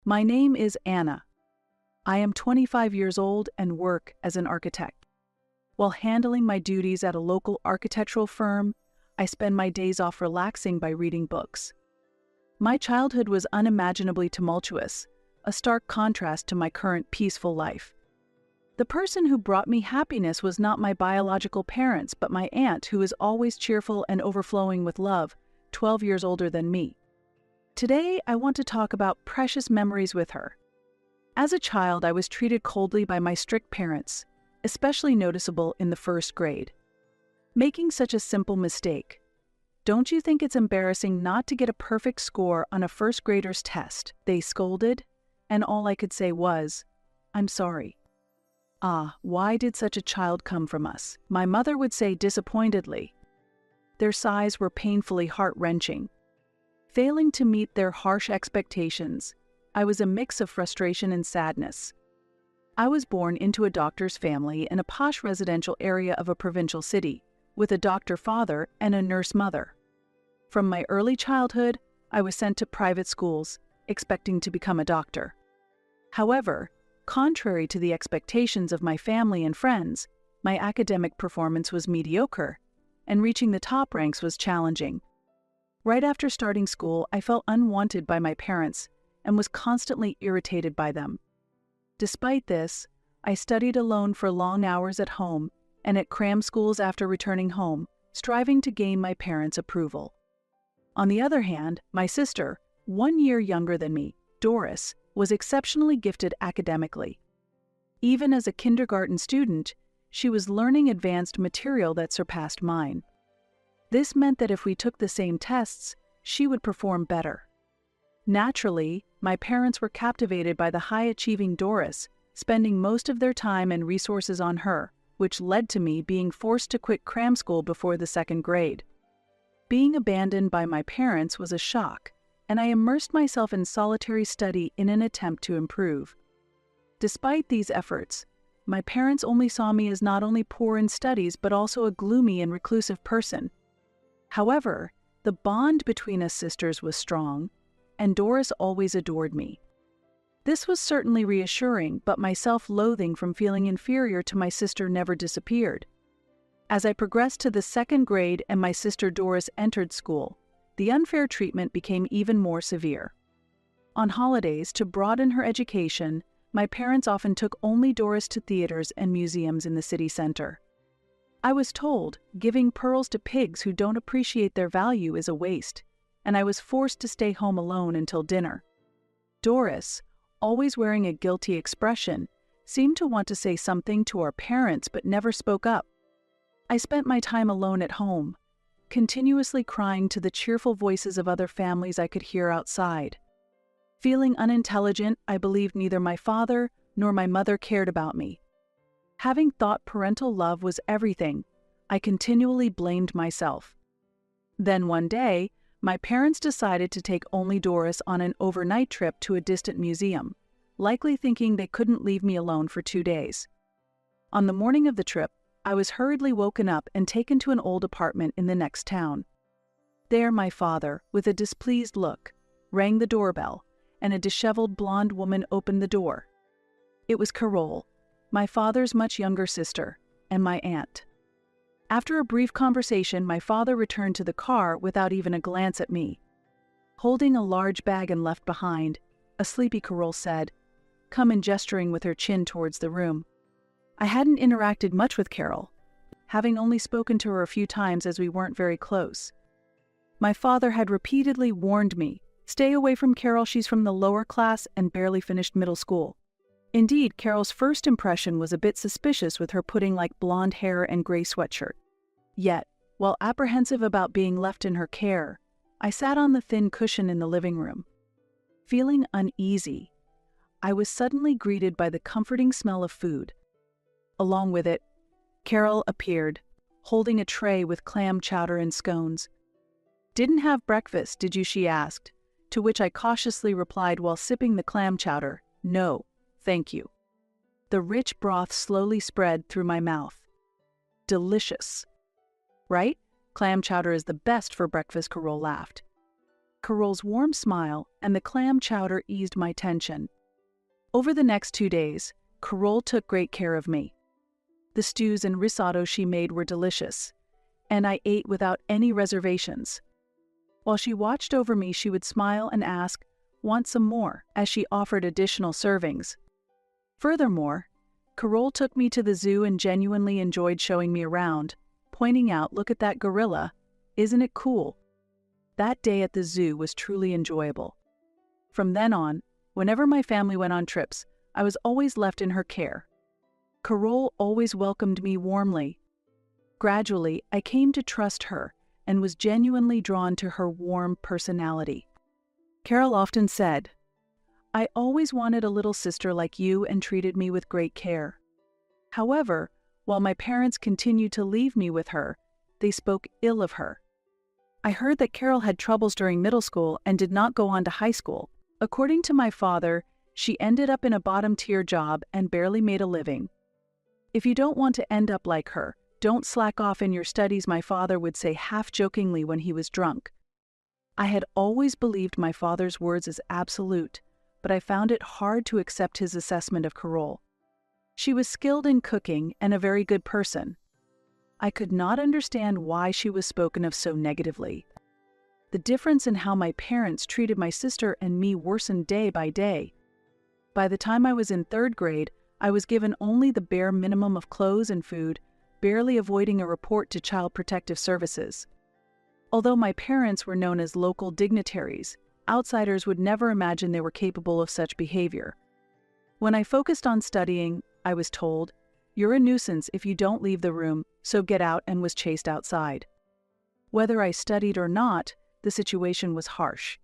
My name is Anna. I am 25 years old and work as an architect. While handling my duties at a local architectural firm, I spend my days off relaxing by reading books. My childhood was unimaginably tumultuous, a stark contrast to my current peaceful life. The person who brought me happiness was not my biological parents, but my aunt, who is always cheerful and overflowing with love, 12 years older than me. Today, I want to talk about precious memories with her. As a child, I was treated coldly by my strict parents, especially noticeable in the first grade. Making such a simple mistake. Don't you think it's embarrassing not to get a perfect score on a first grader's test? They scolded, and all I could say was, "I'm sorry." Why did such a child come from us? My mother would say disappointedly. Their sighs were painfully heart-wrenching. Failing to meet their harsh expectations, I was a mix of frustration and sadness. I was born into a doctor's family in a posh residential area of a provincial city, with a doctor father and a nurse mother. From my early childhood, I was sent to private schools, expecting to become a doctor. However, contrary to the expectations of my family and friends, my academic performance was mediocre, and reaching the top ranks was challenging. Right after starting school, I felt unwanted by my parents and was constantly irritated by them. Despite this, I studied alone for long hours at home and at cram schools after returning home, striving to gain my parents' approval. On the other hand, my sister, 1 year younger than me, Doris, was exceptionally gifted academically. Even as a kindergarten student, she was learning advanced material that surpassed mine. This meant that if we took the same tests, she would perform better. Naturally, my parents were captivated by the high-achieving Doris, spending most of their time and resources on her, which led to me being forced to quit cram school before the second grade. Being abandoned by my parents was a shock, and I immersed myself in solitary study in an attempt to improve. Despite these efforts, my parents only saw me as not only poor in studies but also a gloomy and reclusive person. However, the bond between us sisters was strong, and Doris always adored me. This was certainly reassuring, but my self-loathing from feeling inferior to my sister never disappeared. As I progressed to the second grade and my sister Doris entered school, the unfair treatment became even more severe. On holidays, to broaden her education, my parents often took only Doris to theaters and museums in the city center. I was told, giving pearls to pigs who don't appreciate their value is a waste, and I was forced to stay home alone until dinner. Doris, always wearing a guilty expression, seemed to want to say something to our parents but never spoke up. I spent my time alone at home, continuously crying to the cheerful voices of other families I could hear outside. Feeling unintelligent, I believed neither my father nor my mother cared about me. Having thought parental love was everything, I continually blamed myself. Then one day, my parents decided to take only Doris on an overnight trip to a distant museum, likely thinking they couldn't leave me alone for 2 days. On the morning of the trip, I was hurriedly woken up and taken to an old apartment in the next town. There my father, with a displeased look, rang the doorbell, and a disheveled blonde woman opened the door. It was Carole, my father's much younger sister, and my aunt. After a brief conversation, my father returned to the car without even a glance at me. Holding a large bag and left behind, a sleepy Carole said, "Come," and gesturing with her chin towards the room. I hadn't interacted much with Carole, having only spoken to her a few times as we weren't very close. My father had repeatedly warned me, "Stay away from Carole, she's from the lower class and barely finished middle school." Indeed, Carole's first impression was a bit suspicious with her pudding-like blonde hair and gray sweatshirt. Yet, while apprehensive about being left in her care, I sat on the thin cushion in the living room. Feeling uneasy, I was suddenly greeted by the comforting smell of food. Along with it, Carole appeared, holding a tray with clam chowder and scones. "Didn't have breakfast, did you?" she asked, to which I cautiously replied while sipping the clam chowder, "No, thank you." The rich broth slowly spread through my mouth. Delicious. Right? Clam chowder is the best for breakfast, Carole laughed. Carol's warm smile and the clam chowder eased my tension. Over the next 2 days, Carol took great care of me. The stews and risotto she made were delicious, and I ate without any reservations. While she watched over me, she would smile and ask, "Want some more?" as she offered additional servings. Furthermore, Carol took me to the zoo and genuinely enjoyed showing me around, pointing out, "Look at that gorilla. Isn't it cool?" That day at the zoo was truly enjoyable. From then on, whenever my family went on trips, I was always left in her care. Carol always welcomed me warmly. Gradually, I came to trust her and was genuinely drawn to her warm personality. Carol often said, "I always wanted a little sister like you," and treated me with great care. However, while my parents continued to leave me with her, they spoke ill of her. I heard that Carol had troubles during middle school and did not go on to high school. According to my father, she ended up in a bottom-tier job and barely made a living. "If you don't want to end up like her, don't slack off in your studies," my father would say half-jokingly when he was drunk. I had always believed my father's words as absolute, but I found it hard to accept his assessment of Carol. She was skilled in cooking and a very good person. I could not understand why she was spoken of so negatively. The difference in how my parents treated my sister and me worsened day by day. By the time I was in 3rd grade, I was given only the bare minimum of clothes and food, barely avoiding a report to Child Protective Services. Although my parents were known as local dignitaries, outsiders would never imagine they were capable of such behavior. When I focused on studying, I was told, "You're a nuisance if you don't leave the room, so get out," and was chased outside. Whether I studied or not, the situation was harsh.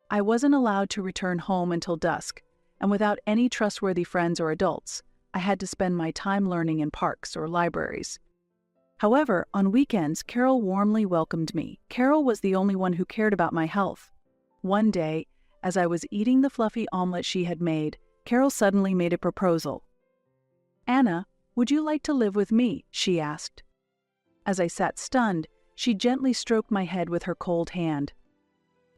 I wasn't allowed to return home until dusk, and without any trustworthy friends or adults, I had to spend my time learning in parks or libraries. However, on weekends, Carol warmly welcomed me. Carol was the only one who cared about my health. One day, as I was eating the fluffy omelet she had made, Carol suddenly made a proposal. "Anna, would you like to live with me?" she asked. As I sat stunned, she gently stroked my head with her cold hand.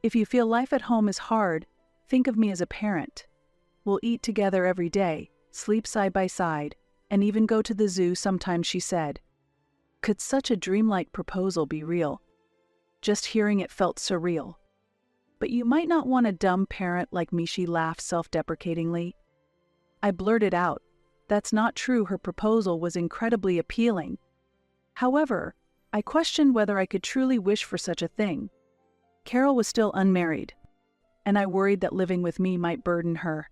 "If you feel life at home is hard, think of me as a parent. We'll eat together every day, sleep side by side, and even go to the zoo sometimes," she said. Could such a dreamlike proposal be real? Just hearing it felt surreal. "But you might not want a dumb parent like me," she laughed self-deprecatingly. I blurted out, "That's not true." Her proposal was incredibly appealing. However, I questioned whether I could truly wish for such a thing. Carol was still unmarried, and I worried that living with me might burden her.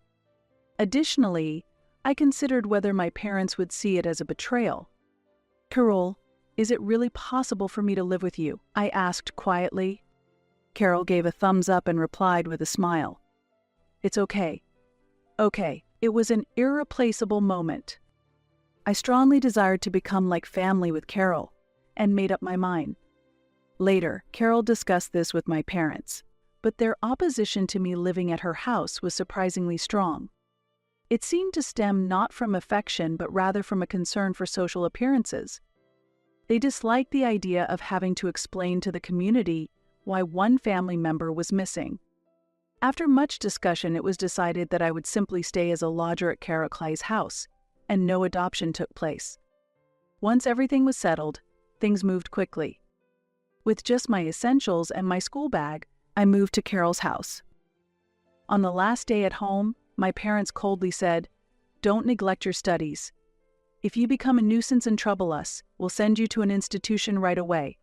Additionally, I considered whether my parents would see it as a betrayal. "Carol, is it really possible for me to live with you?" I asked quietly. Carol gave a thumbs up and replied with a smile. "It's okay. Okay." It was an irreplaceable moment. I strongly desired to become like family with Carol, and made up my mind. Later, Carol discussed this with my parents, but their opposition to me living at her house was surprisingly strong. It seemed to stem not from affection but rather from a concern for social appearances. They disliked the idea of having to explain to the community why one family member was missing. After much discussion, it was decided that I would simply stay as a lodger at Carol Clay's house, and no adoption took place. Once everything was settled, things moved quickly. With just my essentials and my school bag, I moved to Carol's house. On the last day at home, my parents coldly said, "Don't neglect your studies. If you become a nuisance and trouble us, we'll send you to an institution right away."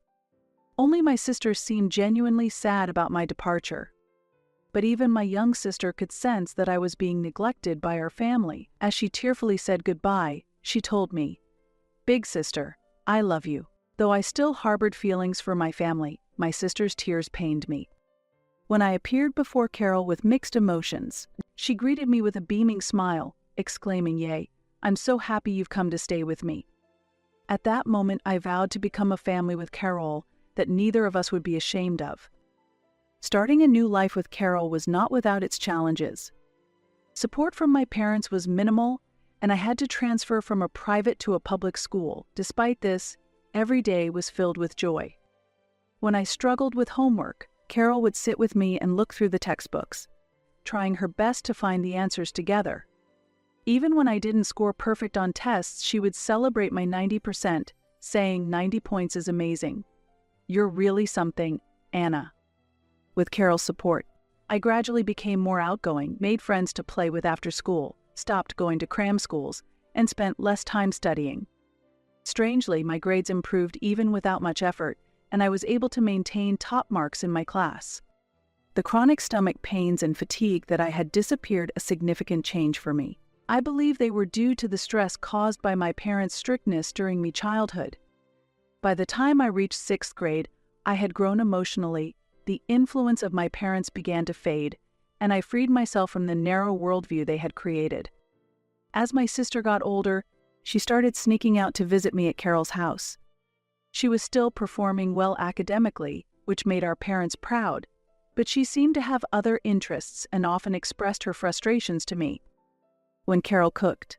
Only my sister seemed genuinely sad about my departure. But even my young sister could sense that I was being neglected by our family. As she tearfully said goodbye, she told me, "Big sister, I love you." Though I still harbored feelings for my family, my sister's tears pained me. When I appeared before Carol with mixed emotions, she greeted me with a beaming smile, exclaiming, "Yay, I'm so happy you've come to stay with me." At that moment, I vowed to become a family with Carol that neither of us would be ashamed of. Starting a new life with Carol was not without its challenges. Support from my parents was minimal, and I had to transfer from a private to a public school. Despite this, every day was filled with joy. When I struggled with homework, Carol would sit with me and look through the textbooks, trying her best to find the answers together. Even when I didn't score perfect on tests, she would celebrate my 90%, saying 90 points is amazing. You're really something, Anna. With Carol's support, I gradually became more outgoing, made friends to play with after school, stopped going to cram schools, and spent less time studying. Strangely, my grades improved even without much effort, and I was able to maintain top marks in my class. The chronic stomach pains and fatigue that I had disappeared a significant change for me. I believe they were due to the stress caused by my parents' strictness during my childhood. By the time I reached 6th grade, I had grown emotionally, the influence of my parents began to fade, and I freed myself from the narrow worldview they had created. As my sister got older, she started sneaking out to visit me at Carol's house. She was still performing well academically, which made our parents proud, but she seemed to have other interests and often expressed her frustrations to me. When Carol cooked,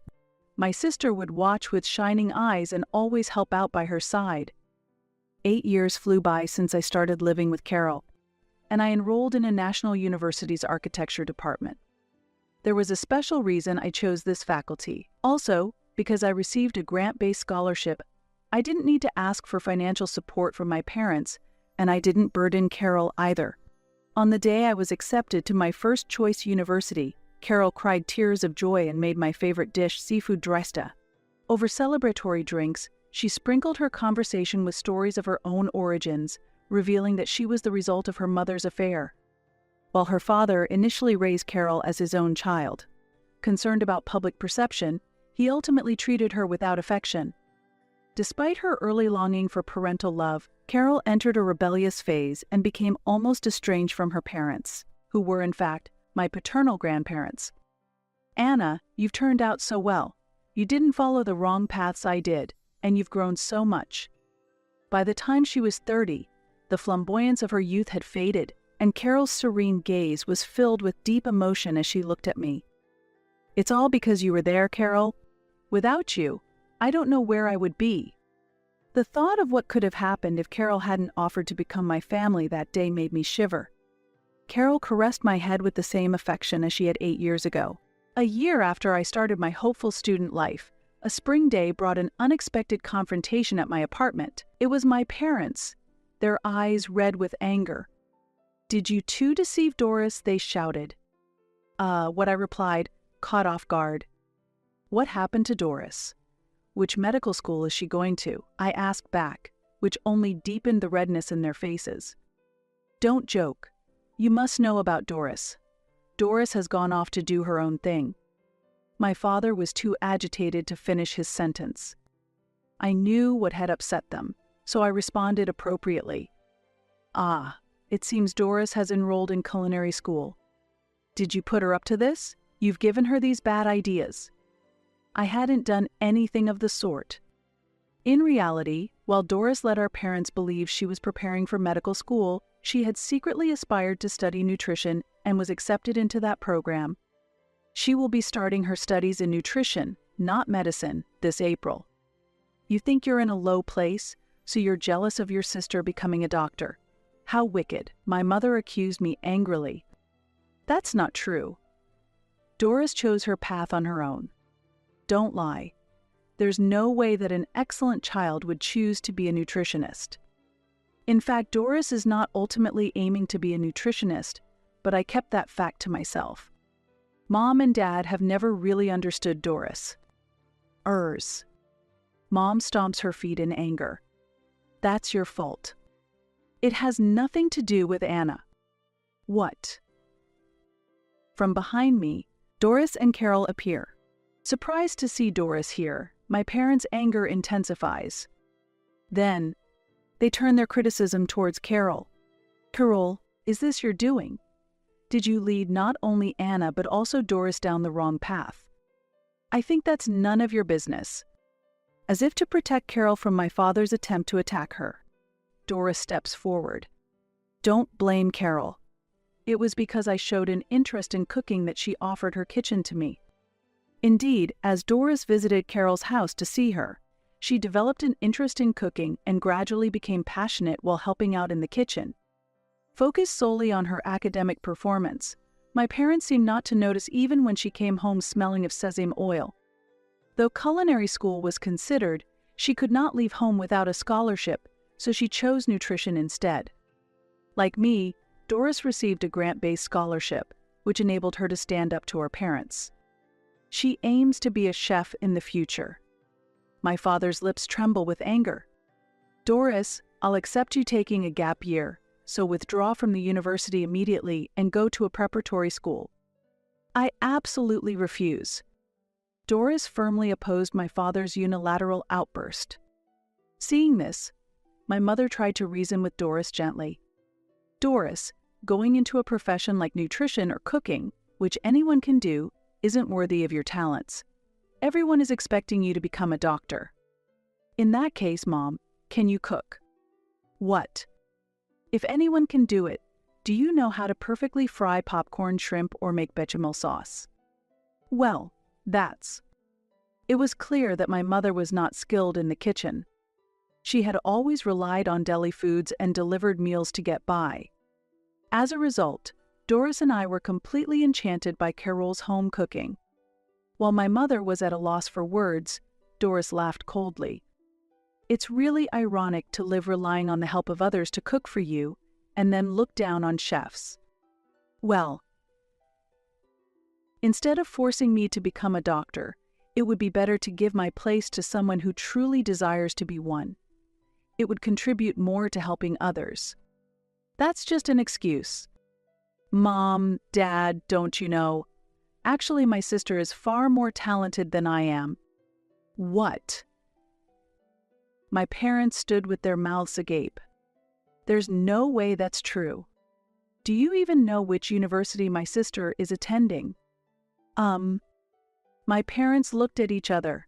my sister would watch with shining eyes and always help out by her side. 8 years flew by since I started living with Carol, and I enrolled in a national university's architecture department. There was a special reason I chose this faculty. Also, because I received a grant-based scholarship, I didn't need to ask for financial support from my parents, and I didn't burden Carol either. On the day I was accepted to my first choice university, Carol cried tears of joy and made my favorite dish, seafood dresta. Over celebratory drinks, she sprinkled her conversation with stories of her own origins, revealing that she was the result of her mother's affair. While her father initially raised Carol as his own child, concerned about public perception, he ultimately treated her without affection. Despite her early longing for parental love, Carol entered a rebellious phase and became almost estranged from her parents, who were, in fact, my paternal grandparents. Anna, you've turned out so well. You didn't follow the wrong paths I did, and you've grown so much. By the time she was 30, the flamboyance of her youth had faded, and Carol's serene gaze was filled with deep emotion as she looked at me. It's all because you were there, Carol. Without you, I don't know where I would be. The thought of what could have happened if Carol hadn't offered to become my family that day made me shiver. Carol caressed my head with the same affection as she had 8 years ago. A year after I started my hopeful student life, a spring day brought an unexpected confrontation at my apartment. It was my parents, their eyes red with anger. "Did you too deceive Doris?" they shouted. What I replied, caught off guard. "What happened to Doris? Which medical school is she going to?" I asked back, which only deepened the redness in their faces. "Don't joke. You must know about Doris. Doris has gone off to do her own thing." My father was too agitated to finish his sentence. I knew what had upset them, so I responded appropriately. It seems Doris has enrolled in culinary school. Did you put her up to this? You've given her these bad ideas." I hadn't done anything of the sort. In reality, while Doris let our parents believe she was preparing for medical school, she had secretly aspired to study nutrition and was accepted into that program. She will be starting her studies in nutrition, not medicine, this April. You think you're in a low place, so you're jealous of your sister becoming a doctor. How wicked, my mother accused me angrily. That's not true. Doris chose her path on her own. Don't lie. There's no way that an excellent child would choose to be a nutritionist. In fact, Doris is not ultimately aiming to be a nutritionist, but I kept that fact to myself. Mom and Dad have never really understood Doris. Mom stomps her feet in anger. That's your fault. It has nothing to do with Anna. What? From behind me, Doris and Carol appear. Surprised to see Doris here, my parents' anger intensifies. Then, they turn their criticism towards Carol. "Carol, is this your doing? Did you lead not only Anna but also Doris down the wrong path? I think that's none of your business." As if to protect Carol from my father's attempt to attack her, Doris steps forward. "Don't blame Carol. It was because I showed an interest in cooking that she offered her kitchen to me." Indeed, as Doris visited Carol's house to see her, she developed an interest in cooking and gradually became passionate while helping out in the kitchen. Focused solely on her academic performance, my parents seemed not to notice even when she came home smelling of sesame oil. Though culinary school was considered, she could not leave home without a scholarship, so she chose nutrition instead. Like me, Doris received a grant-based scholarship, which enabled her to stand up to her parents. She aims to be a chef in the future. My father's lips tremble with anger. Doris, I'll accept you taking a gap year, so withdraw from the university immediately and go to a preparatory school. I absolutely refuse. Doris firmly opposed my father's unilateral outburst. Seeing this, my mother tried to reason with Doris gently. Doris, going into a profession like nutrition or cooking, which anyone can do, isn't worthy of your talents. Everyone is expecting you to become a doctor. In that case, Mom, can you cook? What? If anyone can do it, do you know how to perfectly fry popcorn, shrimp, or make bechamel sauce? Well, that's. It was clear that my mother was not skilled in the kitchen. She had always relied on deli foods and delivered meals to get by. As a result, Doris and I were completely enchanted by Carol's home cooking. While my mother was at a loss for words, Doris laughed coldly. It's really ironic to live relying on the help of others to cook for you, and then look down on chefs. Well, instead of forcing me to become a doctor, it would be better to give my place to someone who truly desires to be one. It would contribute more to helping others. That's just an excuse. Mom, Dad, don't you know? Actually, my sister is far more talented than I am. What? My parents stood with their mouths agape. There's no way that's true. Do you even know which university my sister is attending? My parents looked at each other.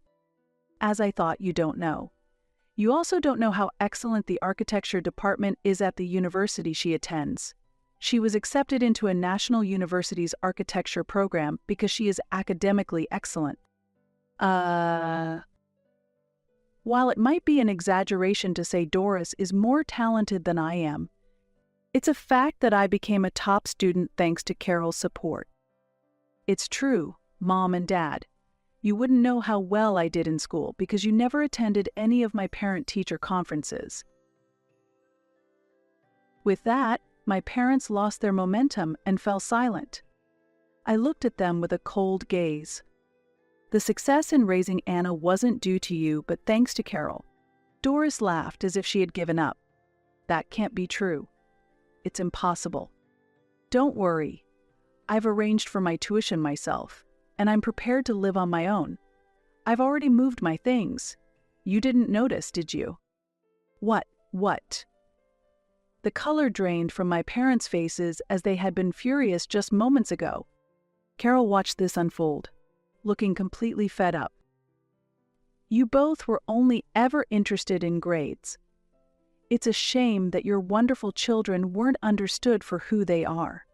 As I thought, you don't know. You also don't know how excellent the architecture department is at the university she attends. She was accepted into a national university's architecture program because she is academically excellent. While it might be an exaggeration to say Doris is more talented than I am, it's a fact that I became a top student thanks to Carol's support. It's true, Mom and Dad. You wouldn't know how well I did in school because you never attended any of my parent-teacher conferences. With that, my parents lost their momentum and fell silent. I looked at them with a cold gaze. The success in raising Anna wasn't due to you, but thanks to Carol. Doris laughed as if she had given up. That can't be true. It's impossible. Don't worry. I've arranged for my tuition myself, and I'm prepared to live on my own. I've already moved my things. You didn't notice, did you? What? The color drained from my parents' faces as they had been furious just moments ago. Carol watched this unfold, looking completely fed up. You both were only ever interested in grades. It's a shame that your wonderful children weren't understood for who they are.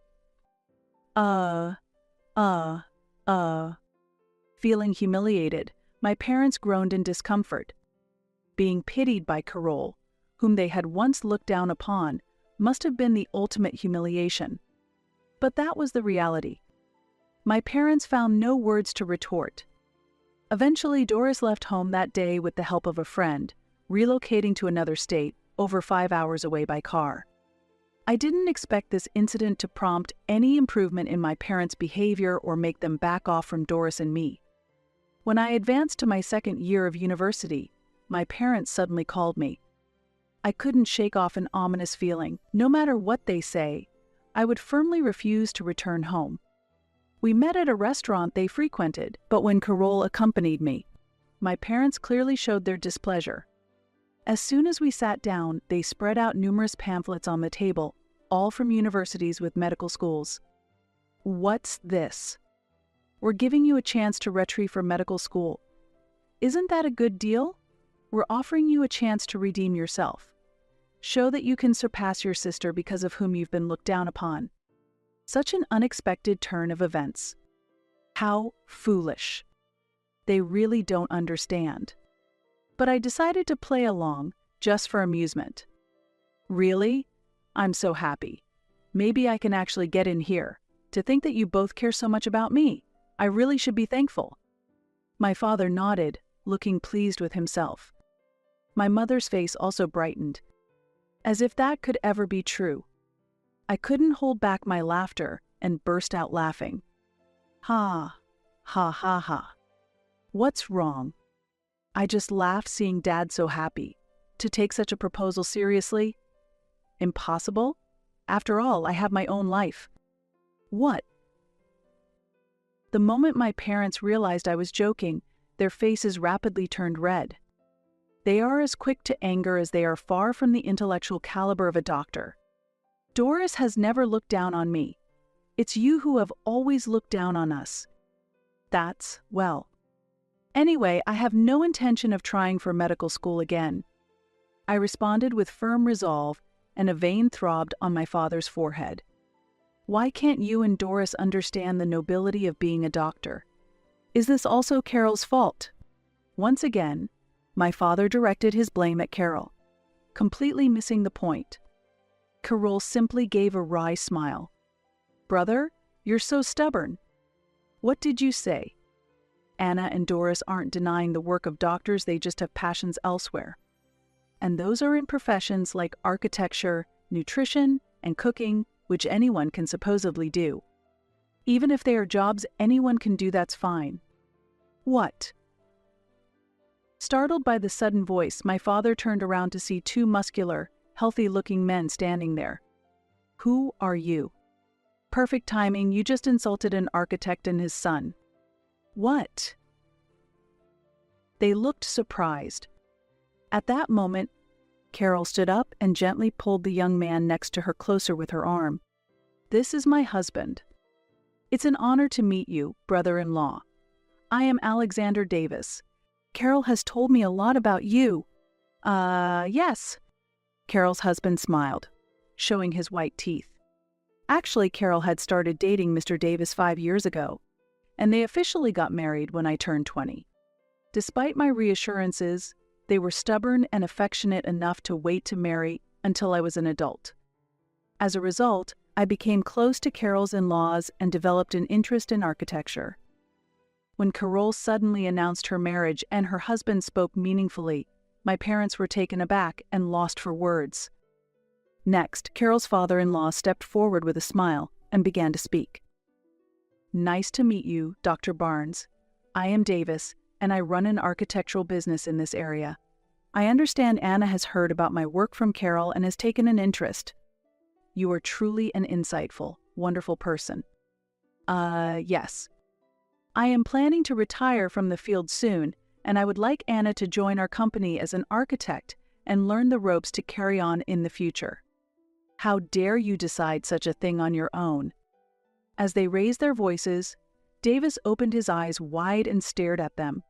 Feeling humiliated, my parents groaned in discomfort. Being pitied by Carol, whom they had once looked down upon, must have been the ultimate humiliation. But that was the reality. My parents found no words to retort. Eventually, Doris left home that day with the help of a friend, relocating to another state, over 5 hours away by car. I didn't expect this incident to prompt any improvement in my parents' behavior or make them back off from Doris and me. When I advanced to my second year of university, my parents suddenly called me. I couldn't shake off an ominous feeling. No matter what they say, I would firmly refuse to return home. We met at a restaurant they frequented, but when Carol accompanied me, my parents clearly showed their displeasure. As soon as we sat down, they spread out numerous pamphlets on the table, all from universities with medical schools. What's this? We're giving you a chance to retrieve for medical school. Isn't that a good deal? We're offering you a chance to redeem yourself. Show that you can surpass your sister because of whom you've been looked down upon. Such an unexpected turn of events. How foolish. They really don't understand. But I decided to play along, just for amusement. Really? I'm so happy. Maybe I can actually get in here. To think that you both care so much about me. I really should be thankful." My father nodded, looking pleased with himself. My mother's face also brightened. As if that could ever be true. I couldn't hold back my laughter and burst out laughing. Ha, ha, ha, ha. What's wrong? I just laughed seeing Dad so happy. To take such a proposal seriously? Impossible? After all, I have my own life. What? The moment my parents realized I was joking, their faces rapidly turned red. They are as quick to anger as they are far from the intellectual caliber of a doctor. Doris has never looked down on me. It's you who have always looked down on us. That's, well. Anyway, I have no intention of trying for medical school again. I responded with firm resolve, and a vein throbbed on my father's forehead. Why can't you and Doris understand the nobility of being a doctor? Is this also Carol's fault? Once again, my father directed his blame at Carol, completely missing the point. Carol simply gave a wry smile. "Brother, you're so stubborn. What did you say? Anna and Doris aren't denying the work of doctors, they just have passions elsewhere. And those are in professions like architecture, nutrition, and cooking, which anyone can supposedly do. Even if they are jobs anyone can do, that's fine." What? Startled by the sudden voice, my father turned around to see two muscular, healthy-looking men standing there. "Who are you?" "Perfect timing, you just insulted an architect and his son." "What?" They looked surprised. At that moment, Carol stood up and gently pulled the young man next to her closer with her arm. "This is my husband. It's an honor to meet you, brother-in-law. I am Alexander Davis. Carol has told me a lot about you." Yes." Carol's husband smiled, showing his white teeth. Actually, Carol had started dating Mr. Davis 5 years ago, and they officially got married when I turned 20. Despite my reassurances, they were stubborn and affectionate enough to wait to marry until I was an adult. As a result, I became close to Carol's in-laws and developed an interest in architecture. When Carol suddenly announced her marriage and her husband spoke meaningfully, my parents were taken aback and lost for words. Next, Carol's father-in-law stepped forward with a smile and began to speak. "Nice to meet you, Dr. Barnes. I am Davis, and I run an architectural business in this area. I understand Anna has heard about my work from Carol and has taken an interest. You are truly an insightful, wonderful person." Yes. "I am planning to retire from the field soon, and I would like Anna to join our company as an architect and learn the ropes to carry on in the future." "How dare you decide such a thing on your own?" As they raised their voices, Davis opened his eyes wide and stared at them.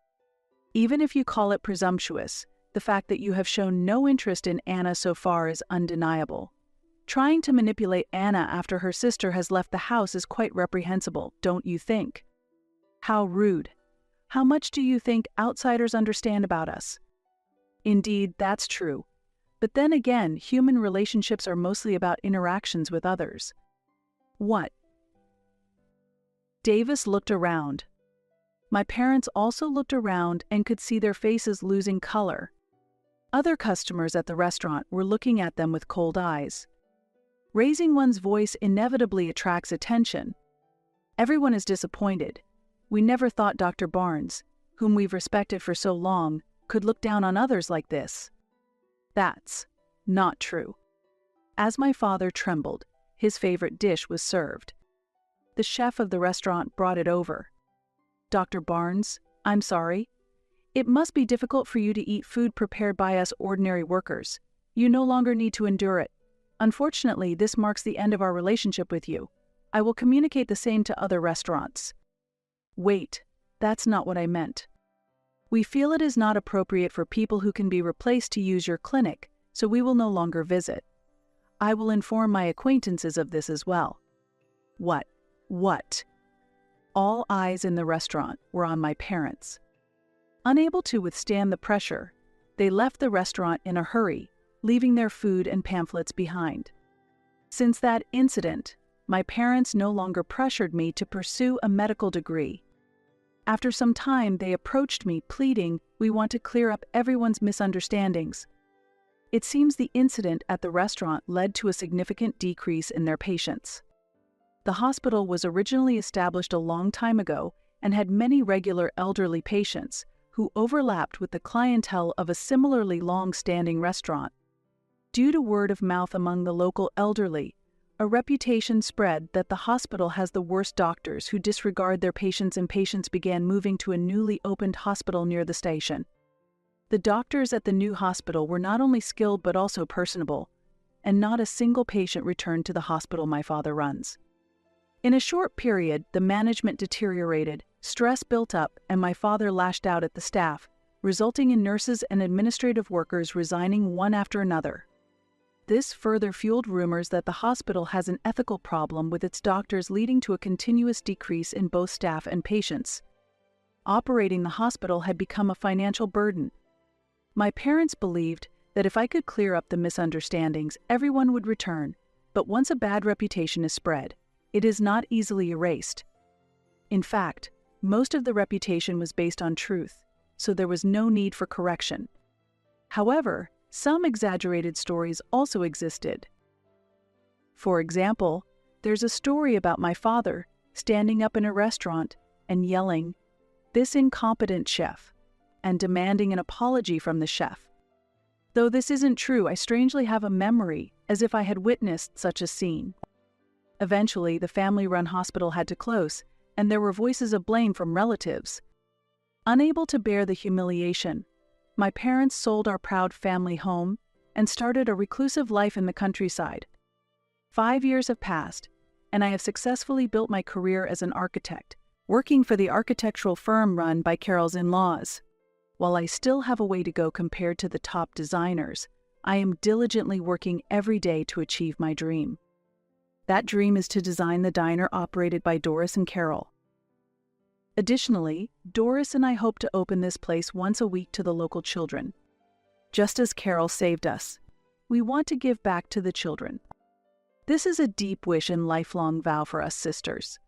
"Even if you call it presumptuous, the fact that you have shown no interest in Anna so far is undeniable. Trying to manipulate Anna after her sister has left the house is quite reprehensible, don't you think? How rude. How much do you think outsiders understand about us?" Indeed, that's true. But then again, human relationships are mostly about interactions with others. What? Davis looked around. My parents also looked around and could see their faces losing color. Other customers at the restaurant were looking at them with cold eyes. Raising one's voice inevitably attracts attention. Everyone is disappointed. We never thought Dr. Barnes, whom we've respected for so long, could look down on others like this. That's not true. As my father trembled, his favorite dish was served. The chef of the restaurant brought it over. "Dr. Barnes, I'm sorry. It must be difficult for you to eat food prepared by us ordinary workers. You no longer need to endure it. Unfortunately, this marks the end of our relationship with you. I will communicate the same to other restaurants." Wait, that's not what I meant. "We feel it is not appropriate for people who can be replaced to use your clinic, so we will no longer visit. I will inform my acquaintances of this as well." What? All eyes in the restaurant were on my parents. Unable to withstand the pressure, they left the restaurant in a hurry, leaving their food and pamphlets behind. Since that incident, my parents no longer pressured me to pursue a medical degree. After some time, they approached me pleading, "We want to clear up everyone's misunderstandings." It seems the incident at the restaurant led to a significant decrease in their patients. The hospital was originally established a long time ago and had many regular elderly patients who overlapped with the clientele of a similarly long-standing restaurant. Due to word of mouth among the local elderly, a reputation spread that the hospital has the worst doctors who disregard their patients, and patients began moving to a newly opened hospital near the station. The doctors at the new hospital were not only skilled but also personable, and not a single patient returned to the hospital my father runs. In a short period, the management deteriorated, stress built up, and my father lashed out at the staff, resulting in nurses and administrative workers resigning one after another. This further fueled rumors that the hospital has an ethical problem with its doctors, leading to a continuous decrease in both staff and patients. Operating the hospital had become a financial burden. My parents believed that if I could clear up the misunderstandings, everyone would return, but once a bad reputation is spread, it is not easily erased. In fact, most of the reputation was based on truth, so there was no need for correction. However, some exaggerated stories also existed. For example, there's a story about my father standing up in a restaurant and yelling, "This incompetent chef," and demanding an apology from the chef. Though this isn't true, I strangely have a memory as if I had witnessed such a scene. Eventually, the family-run hospital had to close, and there were voices of blame from relatives. Unable to bear the humiliation, my parents sold our proud family home and started a reclusive life in the countryside. 5 years have passed, and I have successfully built my career as an architect, working for the architectural firm run by Carol's in-laws. While I still have a way to go compared to the top designers, I am diligently working every day to achieve my dream. That dream is to design the diner operated by Doris and Carol. Additionally, Doris and I hope to open this place once a week to the local children. Just as Carol saved us, we want to give back to the children. This is a deep wish and lifelong vow for us sisters.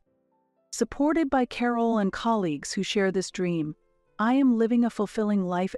Supported by Carol and colleagues who share this dream, I am living a fulfilling life